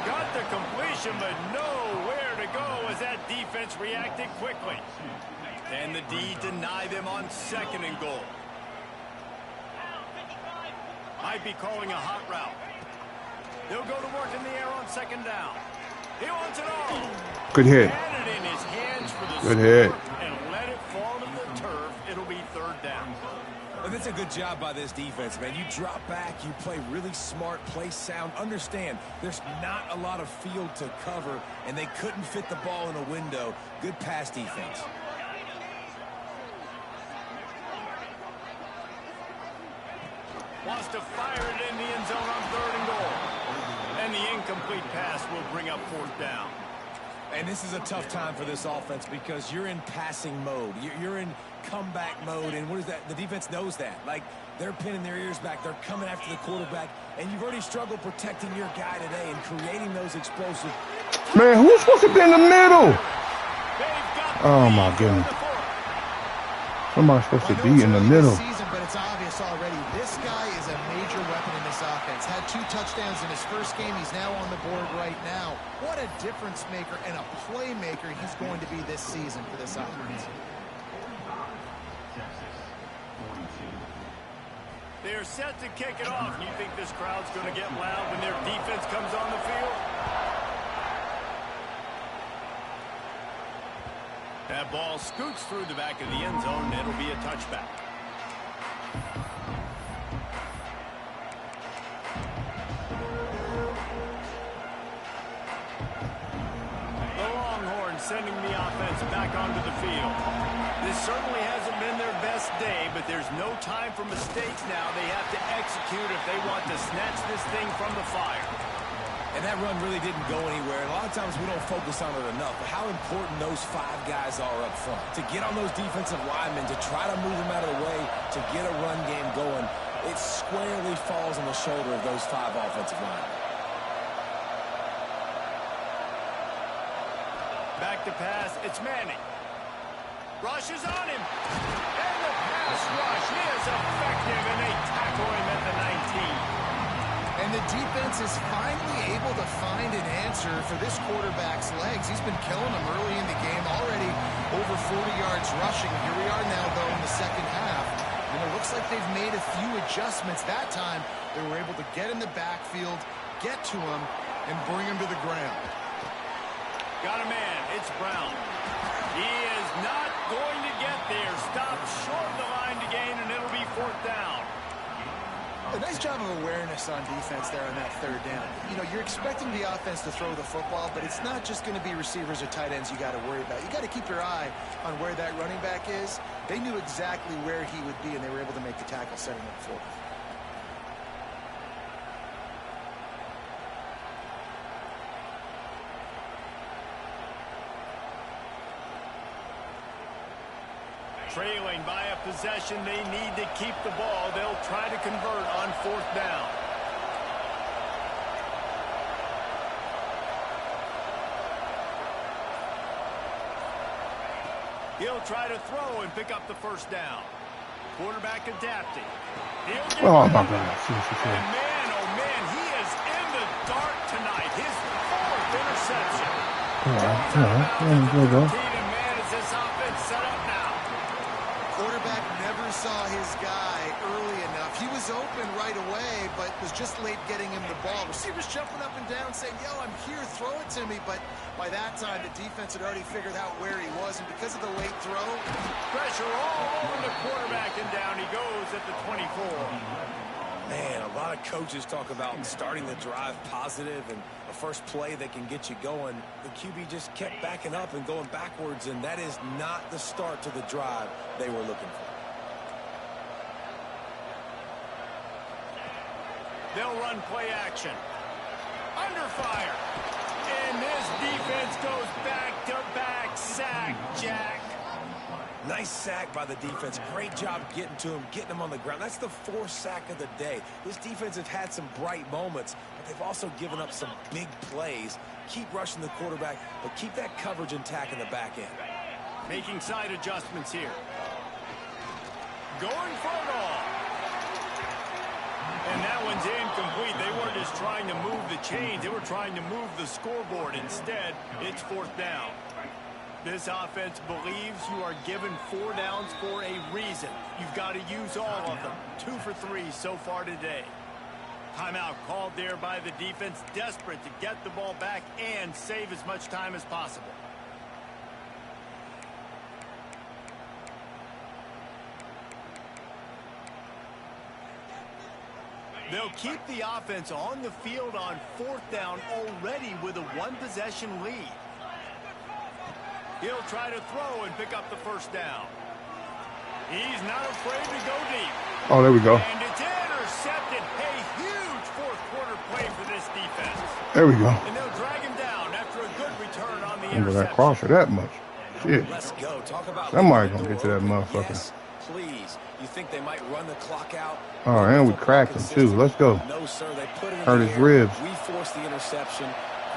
Got the completion, but nowhere to go as that defense reacted quickly. And the D deny them on 2nd and goal. Might be calling a hot route. They'll go to work in the air on 2nd down. He wants it all. Good hit. Had it in his hands for the Good hit. and let it fall to the turf. It'll be 3rd down. And that's a good job by this defense, man. You drop back, you play really smart, play sound. Understand, there's not a lot of field to cover, and they couldn't fit the ball in a window. Good pass defense. Wants to fire it in the end zone on 3rd and goal. And the incomplete pass will bring up 4th down. And this is a tough time for this offense because you're in passing mode. You're in comeback mode, and what is that? The defense knows that. Like, they're pinning their ears back. They're coming after the quarterback, and you've already struggled protecting your guy today and creating those explosive. Man, who's supposed to be in the middle? Oh, my goodness. Somebody's supposed to be in the middle. But it's obvious already. This guy is a major weapon in this offense. Had 2 touchdowns in his first game. He's now on the board right now. What a difference maker and a playmaker he's going to be this season for this offense. They're set to kick it off. You think this crowd's going to get loud when their defense comes on the field? That ball scoots through the back of the end zone, and it'll be a touchback. The Longhorns sending the offense back onto the field. This certainly hasn't been their best day, but there's no time for mistakes now. They have to execute if they want to snatch this thing from the fire. And that run really didn't go anywhere. And a lot of times we don't focus on it enough, but how important those 5 guys are up front. To get on those defensive linemen, to try to move them out of the way, to get a run game going, it squarely falls on the shoulder of those 5 offensive linemen. Back to pass, it's Manning. Rushes on him. And the pass rush is effective, and they tackle him at the 19. And the defense is finally able to find an answer for this quarterback's legs. He's been killing them early in the game, already over 40 yards rushing. Here we are now, though, in the second half. And it looks like they've made a few adjustments. That time, they were able to get in the backfield, get to him, and bring him to the ground. Got a man. It's Brown. He is not going to get there. Stopped short of the line to gain, and it'll be 4th down. A nice job of awareness on defense there on that third down. You know, you're expecting the offense to throw the football, but it's not just going to be receivers or tight ends you got to worry about. You got to keep your eye on where that running back is. They knew exactly where he would be, and they were able to make the tackle setting up for him. Trailing by a possession, they need to keep the ball. They'll try to convert on 4th down. He'll try to throw and pick up the 1st down. Quarterback adapting. Oh, my God. And man, oh, man, he is in the dark tonight. His 4th interception. There we go. And man, is this offense set up now? Quarterback never saw his guy early enough. He was open right away, but was just late getting him the ball. Receivers jumping up and down saying, yo, I'm here, throw it to me. But by that time, the defense had already figured out where he was. And because of the late throw, pressure all over the quarterback, and down he goes at the 24. Man, a lot of coaches talk about starting the drive positive and a first play that can get you going. The QB just kept backing up and going backwards, and that is not the start to the drive they were looking for. They'll run play action. Under fire. And this defense goes back-to-back sack, Jack. Nice sack by the defense. Great job getting to him, getting him on the ground. That's the 4th sack of the day. This defense has had some bright moments, but they've also given up some big plays. Keep rushing the quarterback, but keep that coverage intact in the back end. Making side adjustments here. Going for it all. And that one's incomplete. They weren't just trying to move the chains. They were trying to move the scoreboard. Instead, it's 4th down. This offense believes you are given 4 downs for a reason. You've got to use all of them. 2 for 3 so far today. Timeout called there by the defense, desperate to get the ball back and save as much time as possible. They'll keep the offense on the field on 4th down already with a 1-possession lead. He'll try to throw and pick up the 1st down. He's not afraid to go deep. Oh, there we go. And it's intercepted. A huge 4th quarter play for this defense. There we go. And they'll drag him down after a good return on the Remember that interception. crosser that much. Shit. Let's go. Talk about Somebody gonna get to that motherfucker. Yes, please. You think they might run the clock out? Oh, and we cracked him too. Let's go. No, sir. They put it in Hurt the his air. ribs. We forced the interception.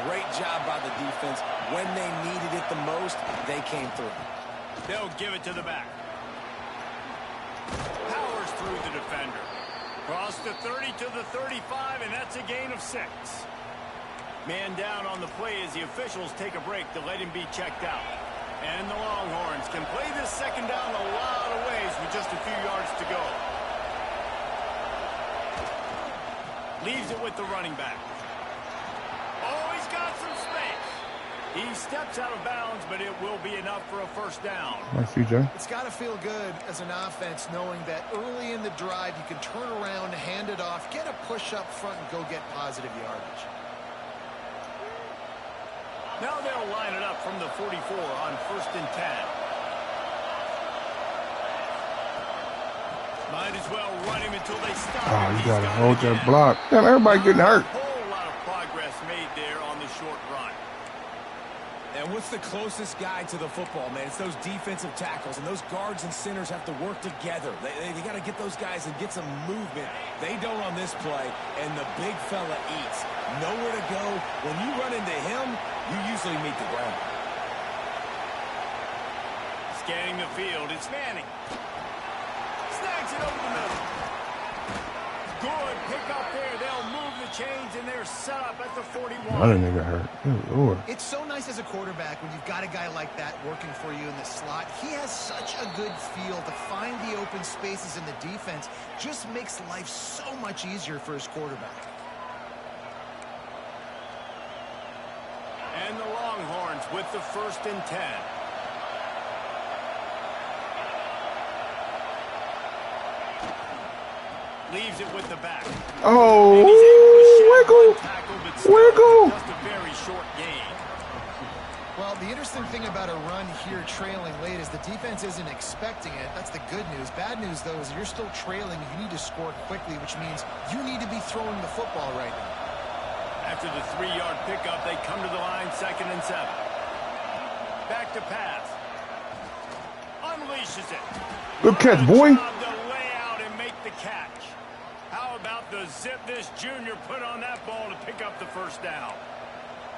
Great job by the defense. When they needed it the most, they came through. They'll give it to the back. Powers through the defender. Cross the 30 to the 35, and that's a gain of 6. Man down on the play as the officials take a break to let him be checked out. And the Longhorns can play this 2nd down a lot of ways with just a few yards to go. Leaves it with the running back. Oh, he's got some space. He steps out of bounds, but it will be enough for a 1st down. Nice, CJ. it's got to feel good as an offense knowing that early in the drive you can turn around, hand it off, get a push up front, and go get positive yardage. Now they'll line it up from the 44 on 1st and 10. Might as well run him until they stop. Oh, you gotta hold that block. Damn, everybody getting hurt. A whole lot of progress made there on the short run. And what's the closest guy to the football, man? It's those defensive tackles, and those guards and centers have to work together. They got to get those guys and get some movement. They don't on this play, and the big fella eats. Nowhere to go. When you run into him, you usually meet the ground. Scanning the field, it's Manning. Snags it over the middle. Good pick up there. They'll move the chains, and they're set up at the 41. Another nigga hurt. Good Lord. It's so nice as a quarterback when you've got a guy like that working for you in the slot. He has such a good feel to find the open spaces in the defense. Just makes life so much easier for his quarterback. And the Longhorns with the 1st and 10. Leaves it with the back. Oh, wiggle. Just a very short gain. Well, the interesting thing about a run here trailing late is the defense isn't expecting it. That's the good news. Bad news, though, is you're still trailing. You need to score quickly, which means you need to be throwing the football right now. After the 3-yard pickup, they come to the line, 2nd and 7. Back to pass. Unleashes it. Good catch, boy. To lay out and make the catch. How about the zip this junior put on that ball to pick up the first down?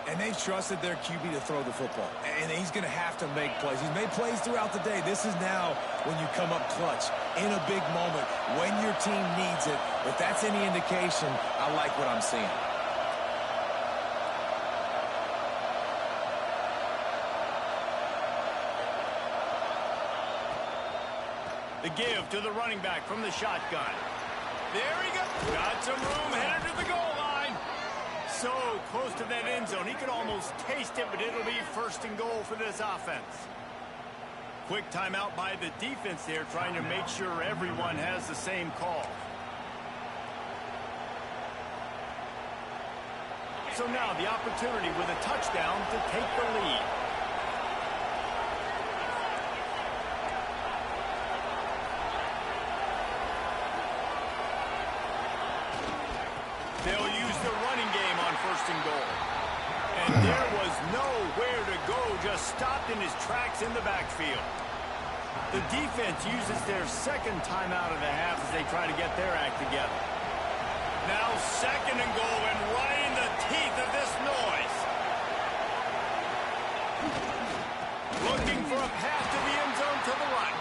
And they trusted their QB to throw the football. And he's going to have to make plays. He's made plays throughout the day. This is now when you come up clutch in a big moment when your team needs it. If that's any indication, I like what I'm seeing. The give to the running back from the shotgun. There he goes. Got some room, headed to the goal line. So close to that end zone. He could almost taste it, but it'll be 1st and goal for this offense. Quick timeout by the defense there, trying to make sure everyone has the same call. So now the opportunity with a touchdown to take the lead. They'll use the running game on 1st and goal. And there was nowhere to go, just stopped in his tracks in the backfield. The defense uses their 2nd timeout of the half as they try to get their act together. Now 2nd and goal, and right in the teeth of this noise. Looking for a path to the end zone to the right.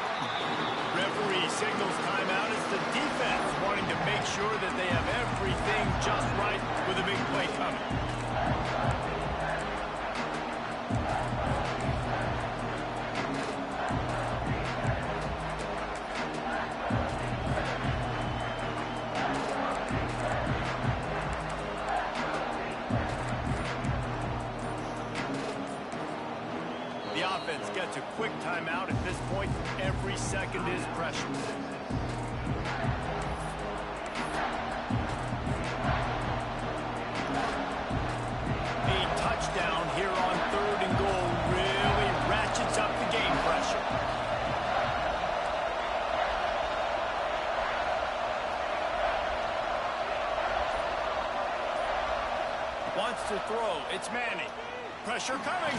Referee signals timeout as the defense wanting to make sure that they have everything just right with a big play coming. The offense gets a quick timeout at this point. Every second is precious. A touchdown here on 3rd and goal really ratchets up the game pressure. Wants to throw. It's Manning. Pressure coming.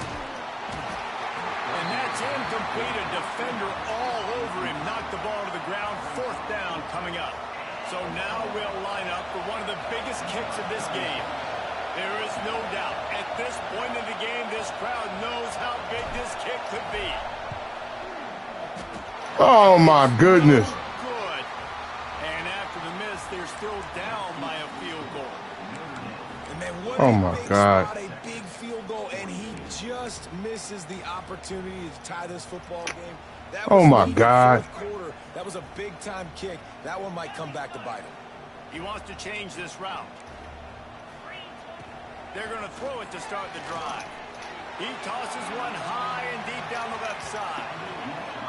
And that's incomplete. A defender all over him. Knocked the ball to the ground. 4th down coming up. So now we'll line up for one of the biggest kicks of this game. There is no doubt. At this point in the game, this crowd knows how big this kick could be. Oh, my goodness. Good. And after the miss, they're still down by a field goal. And man, what Oh, my God. Spot, a big field goal, and he just misses the opportunity to tie this football game. That Oh, was my needed God. 4th quarter. That was a big-time kick. That one might come back to bite him. He wants to change this route. They're going to throw it to start the drive. He tosses one high and deep down the left side.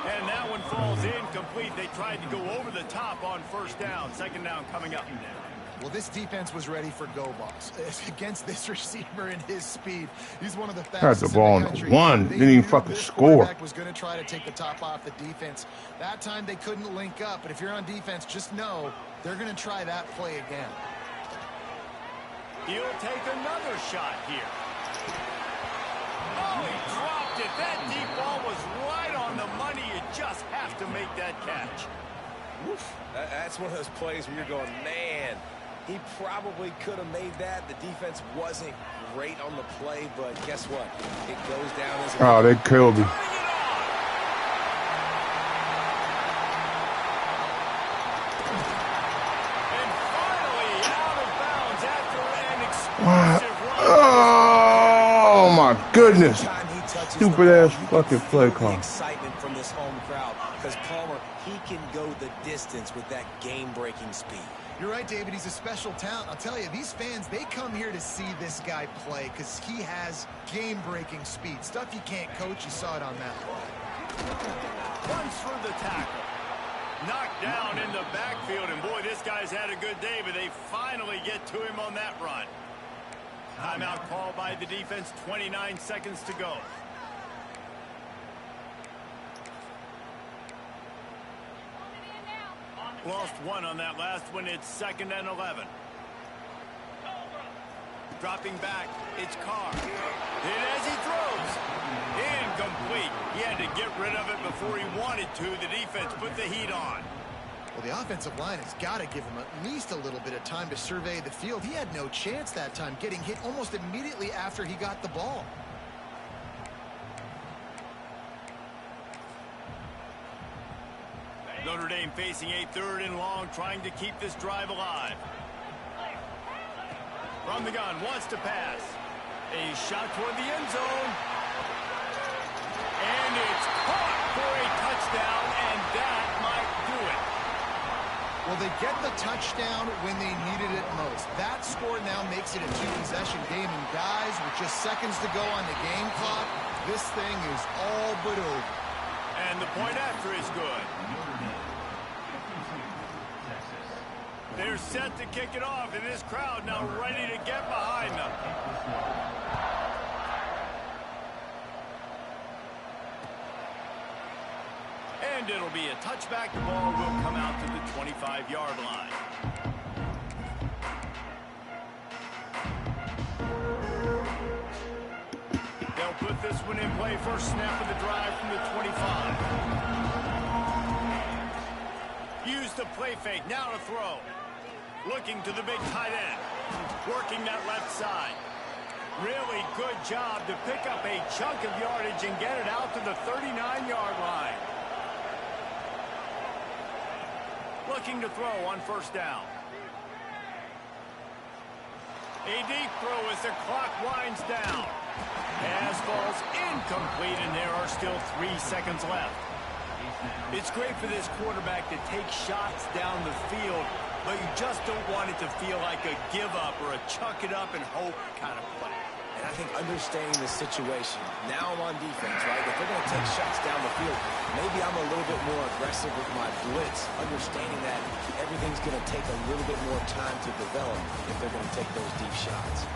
And that one falls incomplete. They tried to go over the top on 1st down. 2nd down coming up. Well, this defense was ready for go balls against this receiver and his speed. He's one of the fastest Had the ball in on the country. the 1. They Didn't even knew fucking this score. quarterback was going to try to take the top off the defense. That time they couldn't link up, but if you're on defense, just know they're going to try that play again. He'll take another shot here. Oh, he dropped it. That deep ball was right on the money. You just have to make that catch. Oof. That's one of those plays where you're going, man, he probably could have made that. The defense wasn't great on the play, but guess what? It goes down as a... Oh, they killed him. And finally out of bounds after an explosive run. Oh, my goodness. Stupid ass fucking play call. Excitement from this home crowd because Palmer, he can go the distance with that game-breaking speed. You're right, David. He's a special talent. I'll tell you, these fans, they come here to see this guy play because he has game-breaking speed. Stuff you can't coach. You saw it on that play. Runs through the tackle. Knocked down in the backfield, and boy, this guy's had a good day, but they finally get to him on that run. Timeout called by the defense, 29 seconds to go. Lost one on that last one. It's 2nd and 11. Dropping back, it's Carr. Hit as he throws. Incomplete. He had to get rid of it before he wanted to. The defense put the heat on. Well, the offensive line has got to give him at least a little bit of time to survey the field. He had no chance that time, getting hit almost immediately after he got the ball. Notre Dame facing a 3rd and long, trying to keep this drive alive. From the gun, wants to pass. A shot toward the end zone. And it's caught for a touchdown, and that might do it. Well, they get the touchdown when they needed it most. That score now makes it a 2-possession game, and guys, with just seconds to go on the game clock, this thing is all but over. And the point after is good. They're set to kick it off, and this crowd now ready to get behind them. And it'll be a touchback. The ball will come out to the 25-yard line. They'll put this one in play. First snap of the drive from the 25. Use the play fake. Now to throw. Looking to the big tight end. Working that left side. Really good job to pick up a chunk of yardage and get it out to the 39-yard line. Looking to throw on first down. A deep throw as the clock winds down. Pass falls incomplete, and there are still 3 seconds left. It's great for this quarterback to take shots down the field, but you just don't want it to feel like a give-up or a chuck it up and hope kind of play. And I think understanding the situation, now I'm on defense, right? If they're going to take shots down the field, maybe I'm a little bit more aggressive with my blitz, understanding that everything's going to take a little bit more time to develop if they're going to take those deep shots.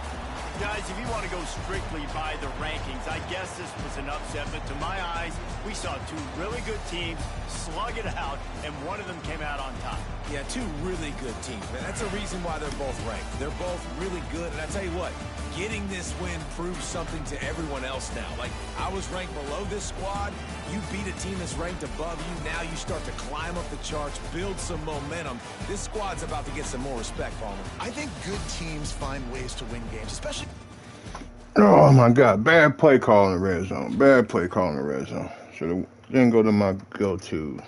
Guys, if you want to go strictly by the rankings, I guess this was an upset, but to my eyes, we saw 2 really good teams slug it out, and one of them came out on top. Yeah, 2 really good teams, man. That's a reason why they're both ranked. They're both really good, and I tell you what, getting this win proves something to everyone else now. Like, I was ranked below this squad. You beat a team that's ranked above you. Now you start to climb up the charts, build some momentum. This squad's about to get some more respect, Palmer. I think good teams find ways to win games, especially... Oh, my God. Bad play call in the red zone. Bad play call in the red zone. Didn't go to my go-to.